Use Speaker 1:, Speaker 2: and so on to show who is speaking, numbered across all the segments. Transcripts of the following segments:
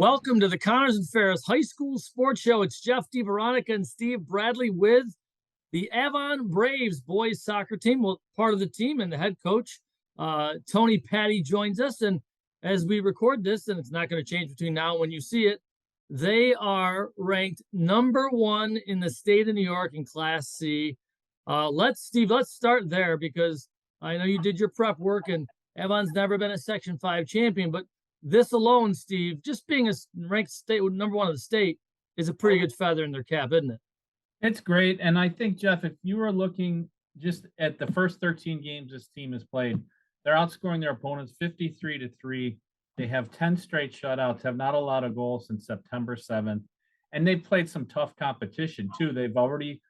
Speaker 1: Welcome to the Connors and Ferris High School Sports Show. It's Jeff, DiVeronica and Steve Bradley with the Avon Boys Soccer team. Well, part of the team and the head coach, Tony Patti, joins us. And as we record this, and it's not going to change between now and when you see it, they are ranked number 1 in the state of New York in Class C. Let's start there because I know you did your prep work and Avon's never been a Section 5 champion, but this alone, Steve, just being a ranked state number 1 of the state is a pretty good feather in their cap, isn't it?
Speaker 2: It's great. And I think, Jeff, if you were looking just at the first 13 games this team has played, they're outscoring their opponents 53-3. They have 10 straight shutouts, have not allowed a goal since September 7th. And they've played some tough competition, too. They've already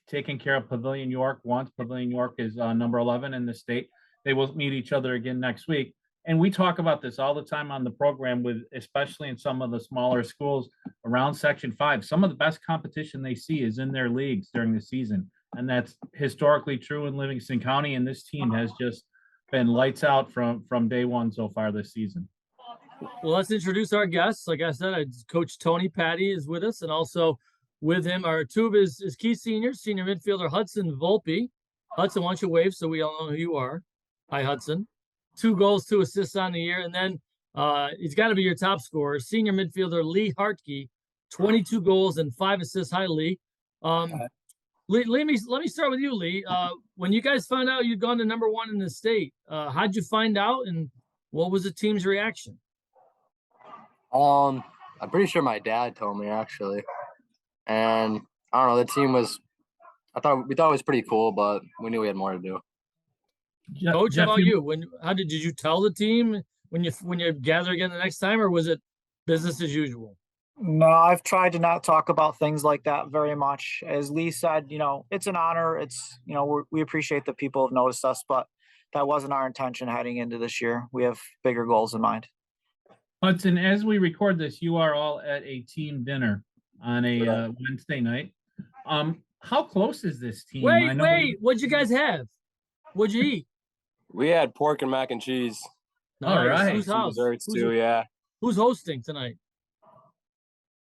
Speaker 2: taken care of Pavilion York once. Pavilion York is number 11 in the state. They will meet each other again next week. And we talk about this all the time on the program, with especially in some of the smaller schools around Section 5. Some of the best competition they see is in their leagues during the season. And that's historically true in Livingston County. And this team has just been lights out from day one so far this season.
Speaker 1: Well, let's introduce our guests. Like I said, Coach Tony Patti is with us. And also with him are two of his key seniors, senior midfielder Hudson Volpe. Hudson, why don't you wave so we all know who you are? Hi, Hudson. 2 goals, 2 assists on the year. And then he's got to be your top scorer, senior midfielder Lee Hartke, 22 goals and 5 assists. Hi, Lee. Let me start with you, Lee. When you guys found out you'd gone to number 1 in the state, how'd you find out and what was the team's reaction?
Speaker 3: I'm pretty sure my dad told me, actually. And I don't know, the team we thought it was pretty cool, but we knew we had more to do.
Speaker 1: Coach, how about you? Did you tell the team when you gather again the next time, or was it business as usual?
Speaker 4: No, I've tried to not talk about things like that very much. As Lee said, it's an honor. It's, we appreciate that people have noticed us, but that wasn't our intention heading into this year. We have bigger goals in mind.
Speaker 2: Hudson, as we record this, you are all at a team dinner on a Wednesday night. How close is this team?
Speaker 1: Wait, what'd you guys have? What'd you eat?
Speaker 3: We had pork and mac and cheese.
Speaker 1: Nice.
Speaker 2: All right.
Speaker 1: Whose house?
Speaker 3: Desserts too, yeah.
Speaker 1: Who's hosting tonight?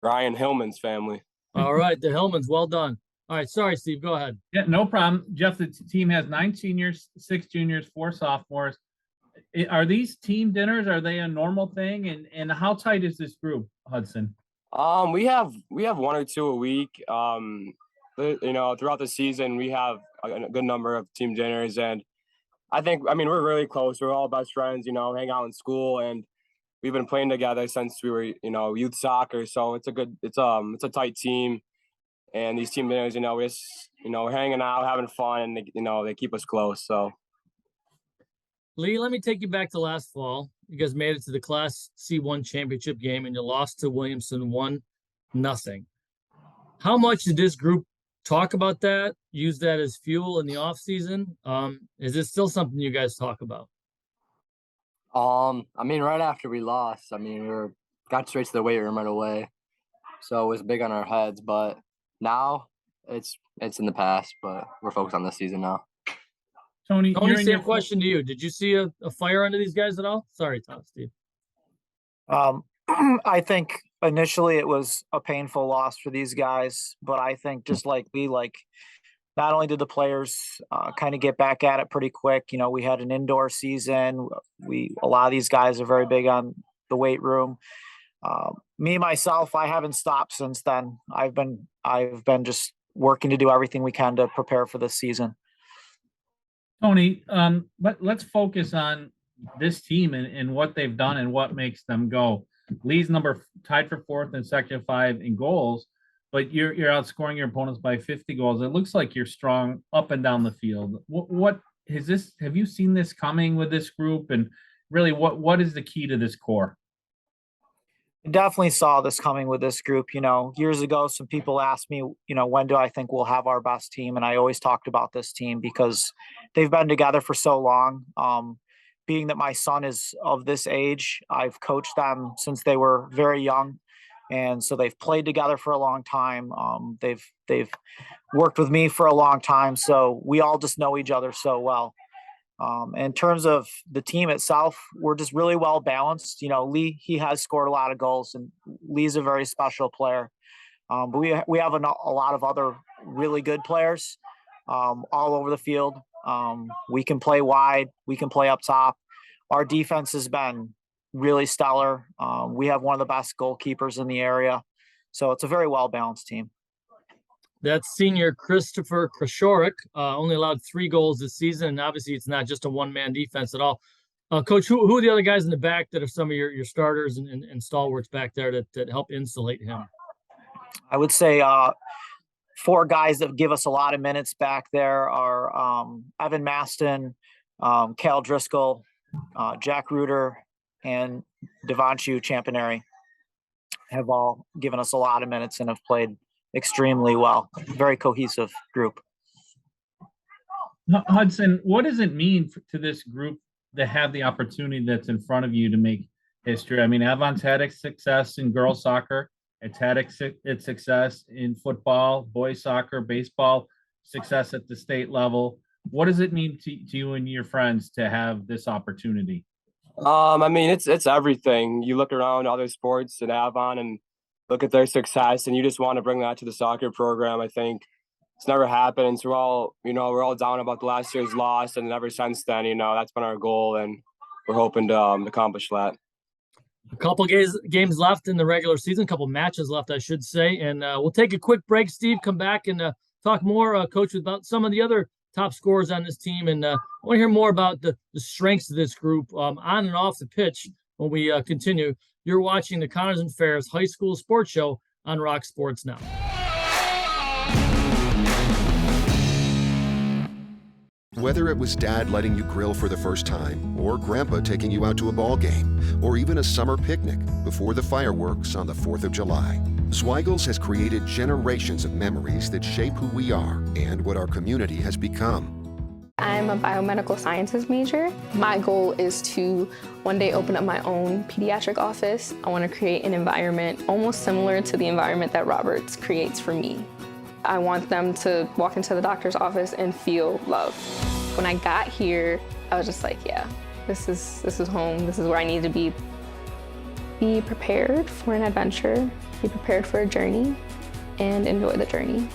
Speaker 3: Ryan Hillman's family.
Speaker 1: All right, the Hillmans. Well done. All right, sorry, Steve. Go ahead.
Speaker 2: Yeah, no problem. Jeff, the team has 9 seniors, 6 juniors, 4 sophomores. Are these team dinners? Are they a normal thing? And how tight is this group, Hudson?
Speaker 3: We have 1 or 2 a week. Throughout the season, we have a good number of team dinners, and we're really close. We're all best friends, hang out in school, and we've been playing together since we were, youth soccer. So it's a tight team, and these team dinners, we're just, hanging out, having fun, and they keep us close. So,
Speaker 1: Lee, let me take you back to last fall. You guys made it to the Class C1 championship game, and you lost to Williamson 1-0. How much did this group talk about that, use that as fuel in the off season? Is this still something you guys talk about?
Speaker 3: Right after we lost, we got straight to the weight room right away. So it was big on our heads, but now it's in the past, but we're focused on this season now.
Speaker 2: Tony,
Speaker 1: same question to you. Did you see a fire under these guys at all? Sorry, Steve.
Speaker 4: I think initially it was a painful loss for these guys, but I think just like not only did the players kind of get back at it pretty quick, we had an indoor season. A lot of these guys are very big on the weight room. Me, myself, I haven't stopped since then. I've been just working to do everything we can to prepare for this season.
Speaker 2: Tony, let's focus on this team and what they've done and what makes them go. Lee's tied for 4th in Section 5 in goals, but you're outscoring your opponents by 50 goals. It looks like you're strong up and down the field. What is this? Have you seen this coming with this group? And really, what is the key to this core?
Speaker 4: I definitely saw this coming with this group. Years ago, some people asked me, when do I think we'll have our best team? And I always talked about this team because they've been together for so long. Being that my son is of this age, I've coached them since they were very young. And so they've played together for a long time. They've worked with me for a long time. So we all just know each other so well. In terms of the team itself, we're just really well balanced. Lee, he has scored a lot of goals, and Lee's a very special player. But we have a lot of other really good players all over the field. We can play wide. We can play up top. Our defense has been really stellar. We have one of the best goalkeepers in the area. So it's a very well-balanced team.
Speaker 1: That's senior Christopher Krashorik, only allowed 3 goals this season. And obviously, it's not just a one-man defense at all. Coach, who are the other guys in the back that are some of your starters and stalwarts back there that help insulate him?
Speaker 4: I would say 4 guys that give us a lot of minutes back there are Evan Maston, Cal Driscoll, Jack Reuter, and Devanchu Champaneri have all given us a lot of minutes and have played extremely well. Very cohesive group.
Speaker 2: Hudson, what does it mean to this group to have the opportunity that's in front of you to make history? I mean, Avon's had its success in girls soccer. It's had its success in football, boys soccer, baseball, success at the state level. What does it mean to you and your friends to have this opportunity?
Speaker 3: I mean, it's everything. You look around other sports in Avon and look at their success, and you just want to bring that to the soccer program. I think it's never happened. So we're all down about the last year's loss, and ever since then, that's been our goal, and we're hoping to accomplish that.
Speaker 1: A couple games left in the regular season, a couple matches left, I should say. And we'll take a quick break, Steve, come back and talk more, Coach, about some of the other top scorers on this team. And I want to hear more about the strengths of this group on and off the pitch when we continue. You're watching the Connors and Ferris High School Sports Show on Rock Sports Now.
Speaker 5: Whether it was Dad letting you grill for the first time, or Grandpa taking you out to a ball game, or even a summer picnic before the fireworks on the 4th of July, Zweigels has created generations of memories that shape who we are and what our community has become.
Speaker 6: I'm a biomedical sciences major. My goal is to one day open up my own pediatric office. I want to create an environment almost similar to the environment that Roberts creates for me. I want them to walk into the doctor's office and feel love. When I got here, I was just like, yeah, this is home. This is where I need to be. Be prepared for an adventure, be prepared for a journey, and enjoy the journey.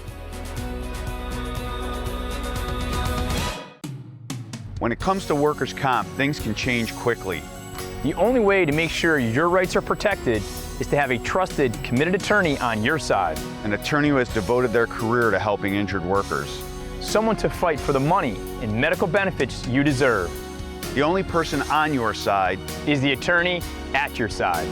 Speaker 7: When it comes to workers' comp, things can change quickly.
Speaker 8: The only way to make sure your rights are protected is to have a trusted, committed attorney on your side.
Speaker 7: An attorney who has devoted their career to helping injured workers.
Speaker 8: Someone to fight for the money and medical benefits you deserve.
Speaker 7: The only person on your side
Speaker 8: is the attorney at your side.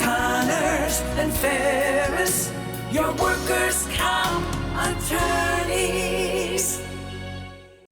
Speaker 9: Connors and Ferris, your workers' comp attorneys.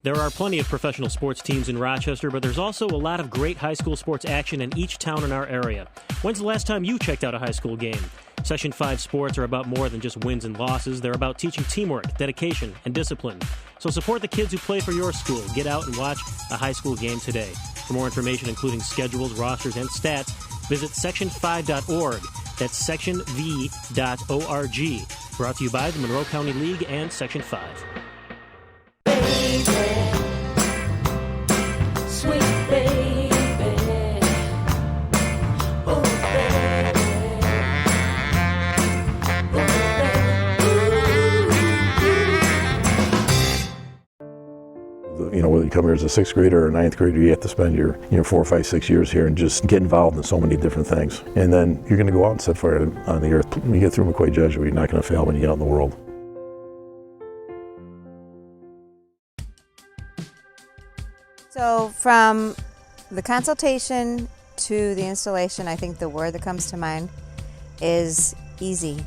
Speaker 10: There are plenty of professional sports teams in Rochester, but there's also a lot of great high school sports action in each town in our area. When's the last time you checked out a high school game? Section 5 sports are about more than just wins and losses. They're about teaching teamwork, dedication, and discipline. So support the kids who play for your school. Get out and watch a high school game today. For more information, including schedules, rosters, and stats, visit section5.org. That's sectionv.org. Brought to you by the Monroe County League and Section 5.
Speaker 9: Sweet baby, oh baby, oh
Speaker 11: baby. Whether you come here as a 6th grader or a 9th grader, you have to spend your 4, 5, 6 years here and just get involved in so many different things. And then you're going to go out and set fire on the earth. When you get through McQuay Jesuit, you're not going to fail when you get out in the world.
Speaker 12: So from the consultation to the installation, I think the word that comes to mind is easy.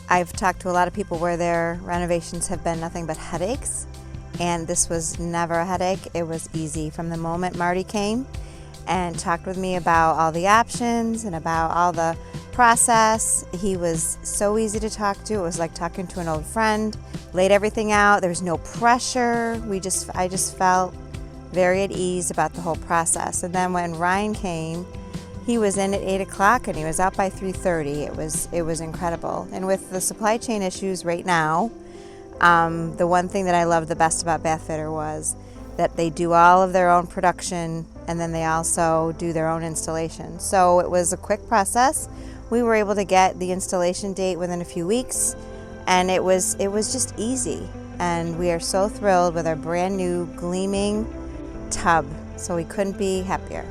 Speaker 12: I've talked to a lot of people where their renovations have been nothing but headaches, and this was never a headache. It was easy. From the moment Marty came and talked with me about all the options and about all the process, he was so easy to talk to. It was like talking to an old friend. Laid everything out. There was no pressure. I just felt very at ease about the whole process. And then when Ryan came, he was in at 8 o'clock and he was out by 3:30. It was incredible. And with the supply chain issues right now, The one thing that I loved the best about Bath Fitter was that they do all of their own production, and then they also do their own installation. So it was a quick process. We were able to get the installation date within a few weeks, and it was just easy. And we are so thrilled with our brand new gleaming tub, so we couldn't be happier.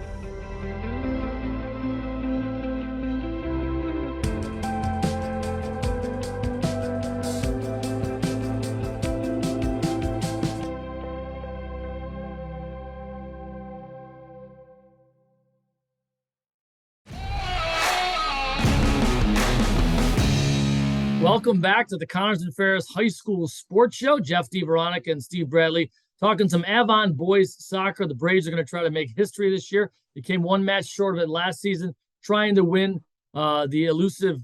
Speaker 1: Welcome back to the Connors and Ferris High School Sports Show. Jeff DiVeronica and Steve Bradley talking some Avon Boys Soccer. The Braves are going to try to make history this year. They came one match short of it last season, trying to win the elusive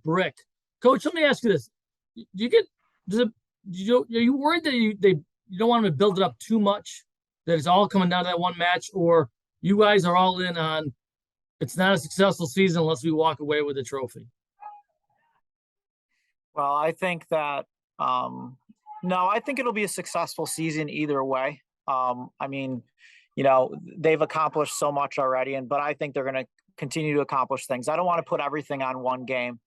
Speaker 1: brick. Coach, let me ask you this: are you worried that you don't want them to build it up too much, that it's all coming down to that one match, or you guys are all in on it's not a successful season unless we walk away with a trophy?
Speaker 4: Well, I think that, no, I think it'll be a successful season either way. I mean, they've accomplished so much already, but I think they're going to continue to accomplish things. I don't want to put everything on one game,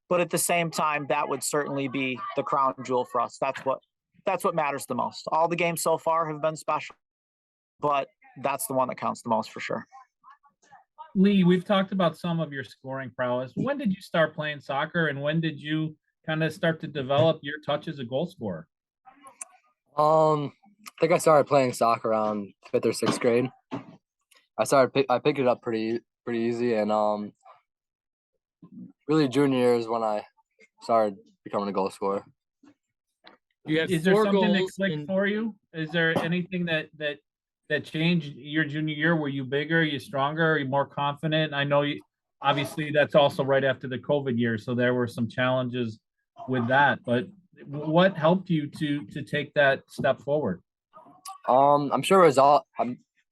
Speaker 4: but at the same time, that would certainly be the crown jewel for us. That's what matters the most. All the games so far have been special, but that's the one that counts the most for sure.
Speaker 2: Lee, we've talked about some of your scoring prowess. When did you start playing soccer, and when did you kind of start to develop your touch as a goal scorer?
Speaker 13: I think I started playing soccer around 5th or 6th grade. I picked it up pretty easy, and really junior year is when I started becoming a goal scorer.
Speaker 2: Is there something that clicked for you? Is there anything that changed your junior year? Were you bigger? Are you stronger? Are you more confident? I know obviously that's also right after the COVID year, so there were some challenges with that, but what helped you to take that step forward?
Speaker 13: I'm sure it was all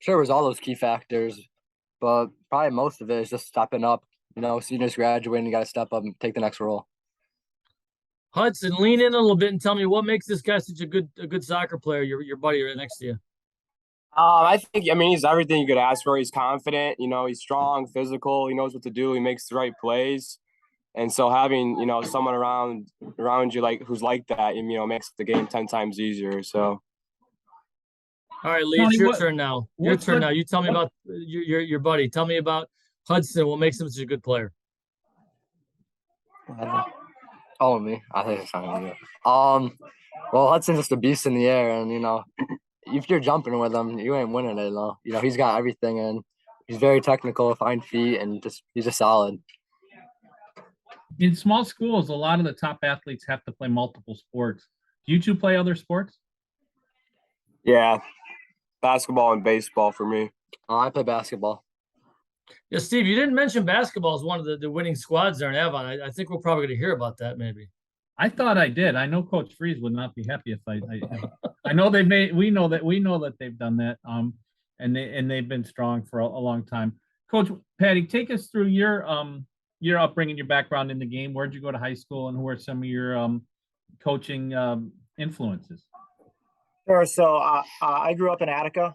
Speaker 13: those key factors, but probably most of it is just stepping up. Seniors graduating, you got to step up and take the next role.
Speaker 1: Hudson, lean in a little bit and tell me what makes this guy such a good soccer player. Your buddy right next to you.
Speaker 3: I mean, he's everything you could ask for. He's confident, he's strong, physical, he knows what to do, he makes the right plays. And so having, someone around you who's like that, makes the game 10 times easier. So
Speaker 1: all right, Lee, it's your turn now. Your turn now. You tell me about your buddy. Tell me about Hudson. What makes him such a good player?
Speaker 13: Me. I think it's not me. Well, Hudson's just a beast in the air, and if you're jumping with him, you ain't winning it. He's got everything, and he's very technical, fine feet, and he's just solid.
Speaker 2: In small schools, a lot of the top athletes have to play multiple sports. Do you two play other sports?
Speaker 3: Yeah, basketball and baseball for me.
Speaker 13: I play basketball.
Speaker 1: Yeah, Steve, you didn't mention basketball as one of the winning squads there in Avon. I think we're probably going to hear about that maybe.
Speaker 2: I thought I did. I know Coach Freeze would not be happy if I know we know that they've done that. And they've been strong for a long time. Coach Patti, take us through your upbringing, your background in the game. Where'd you go to high school, and who are some of your coaching influences?
Speaker 4: Sure. So I grew up in Attica.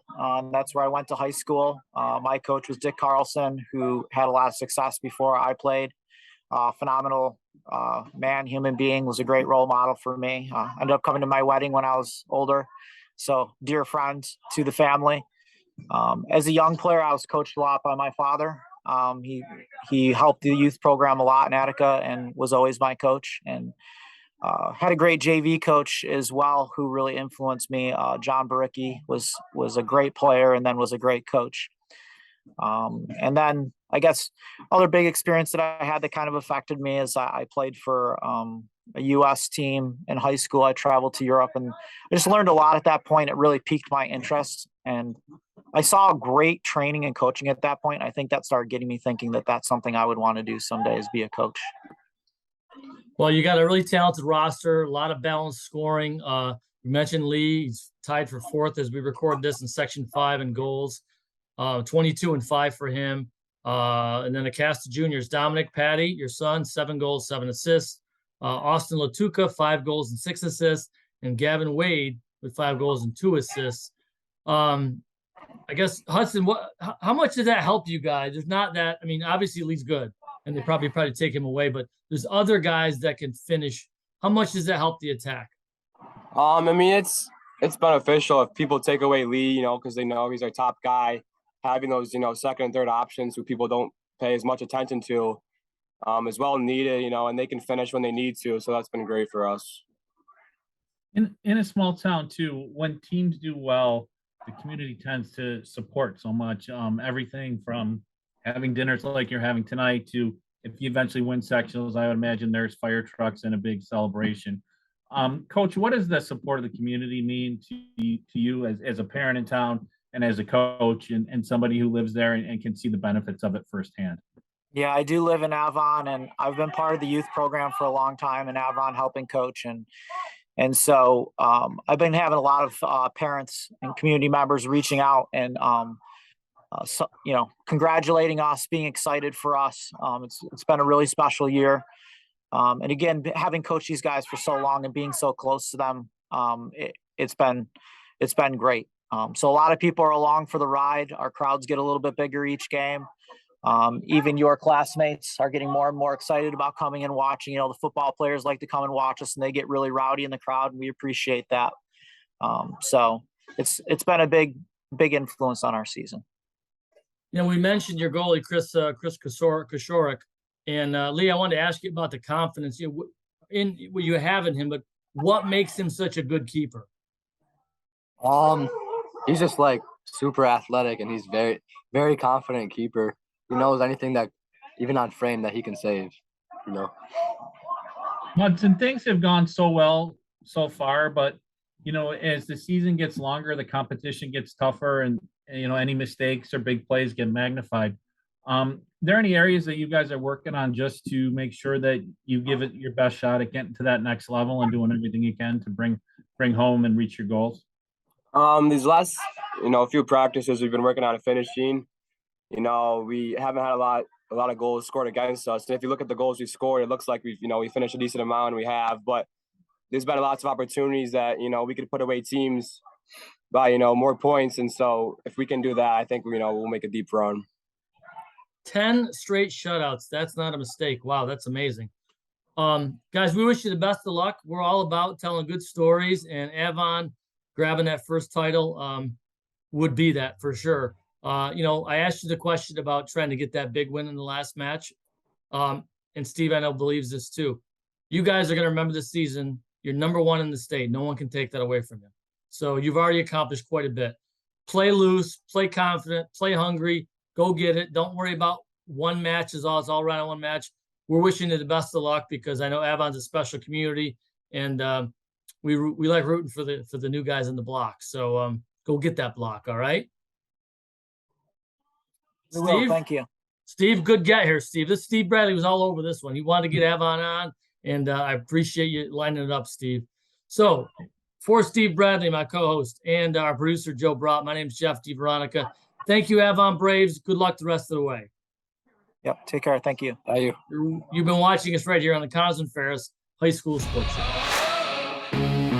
Speaker 4: That's where I went to high school. My coach was Dick Carlson, who had a lot of success before I played. Phenomenal man, human being, was a great role model for me. Ended up coming to my wedding when I was older. So dear friend to the family. As a young player, I was coached a lot by my father. He helped the youth program a lot in Attica and was always my coach, and had a great JV coach as well who really influenced me. John Baricki was a great player and then was a great coach. And then I guess other big experience that I had that kind of affected me is I played for a U.S. team in high school. I traveled to Europe, and I just learned a lot at that point. It really piqued my interest, and I saw great training and coaching at that point. I think that started getting me thinking that that's something I would want to do someday, is be a coach.
Speaker 1: Well, you got a really talented roster, a lot of balanced scoring. You mentioned Lee. He's tied for 4th as we record this in Section 5 in goals. 22-5 for him. And then a cast of juniors: Dominic Patti, your son, 7 goals, 7 assists. Austin Latuca, 5 goals and 6 assists. and Gavin Wade with 5 goals and 2 assists. I guess Hudson, how much did that help you guys? There's not that, I mean, obviously Lee's good and they probably take him away, but there's other guys that can finish. How much does that help the attack?
Speaker 3: I mean, it's beneficial if people take away Lee, you know, because they know he's our top guy. Having those, you know, second and third options who people don't pay as much attention to is well needed, you know, and they can finish when they need to. So that's been great for us.
Speaker 2: In a small town too, when teams do well, the community tends to support so much. Everything from having dinners like you're having tonight to if you eventually win sectionals, I would imagine there's fire trucks and a big celebration. Coach, what does the support of the community mean to you as a parent in town and as a coach and somebody who lives there and can see the benefits of it firsthand?
Speaker 4: Yeah, I do live in Avon, and I've been part of the youth program for a long time in Avon, helping coach. And so I've been having a lot of parents and community members reaching out and, so, you know, congratulating us, being excited for us. It's been a really special year. And again, having coached these guys for so long and being so close to them, it's been great. So a lot of people are along for the ride. Our crowds get a little bit bigger each game. Even your classmates are getting more and more excited about coming and watching. You know, the football players like to come and watch us, and they get really rowdy in the crowd, and we appreciate that. So it's been a big influence on our season.
Speaker 1: You know, we mentioned your goalie, Chris Koshorik, and Lee, I wanted to ask you about the confidence you have in him, but what makes him such a good keeper?
Speaker 13: He's just like super athletic, and he's very, very confident keeper. He knows anything that, even on frame, that he can save, you know.
Speaker 2: Hudson, things have gone so well so far, but, you know, as the season gets longer, the competition gets tougher and you know, any mistakes or big plays get magnified. Are there any areas that you guys are working on just to make sure that you give it your best shot at getting to that next level and doing everything you can to bring home and reach your goals?
Speaker 3: These last, you know, few practices we've been working on finishing. You know, we haven't had a lot of goals scored against us. And if you look at the goals we scored, it looks like we finished a decent amount, and we have. But there's been lots of opportunities that, you know, we could put away teams by, you know, more points. And so if we can do that, I think, you know, we'll make a deep run.
Speaker 1: 10 straight shutouts. That's not a mistake. Wow, that's amazing. Guys, we wish you the best of luck. We're all about telling good stories, and Avon grabbing that first title would be that for sure. You know, I asked you the question about trying to get that big win in the last match. And Steve, I know, believes this too. You guys are going to remember this season. You're number 1 in the state. No one can take that away from you. So you've already accomplished quite a bit. Play loose, play confident, play hungry, go get it. Don't worry about one match it's all right on one match. We're wishing you the best of luck because I know Avon's a special community, and we like rooting for the new guys in the block. So go get that block, all right?
Speaker 4: Steve, thank you.
Speaker 1: Steve, good get here, Steve. This Steve Bradley was all over this one. He wanted to get Avon on, and I appreciate you lining it up, Steve. So for Steve Bradley, my co-host, and our producer, Joe Brott, my name's Jeff DiVeronica. Thank you, Avon Braves. Good luck the rest of the way.
Speaker 4: Yep, take care. Thank you.
Speaker 13: Thank you.
Speaker 1: You've been watching us right here on the Ferris High School Sports Show.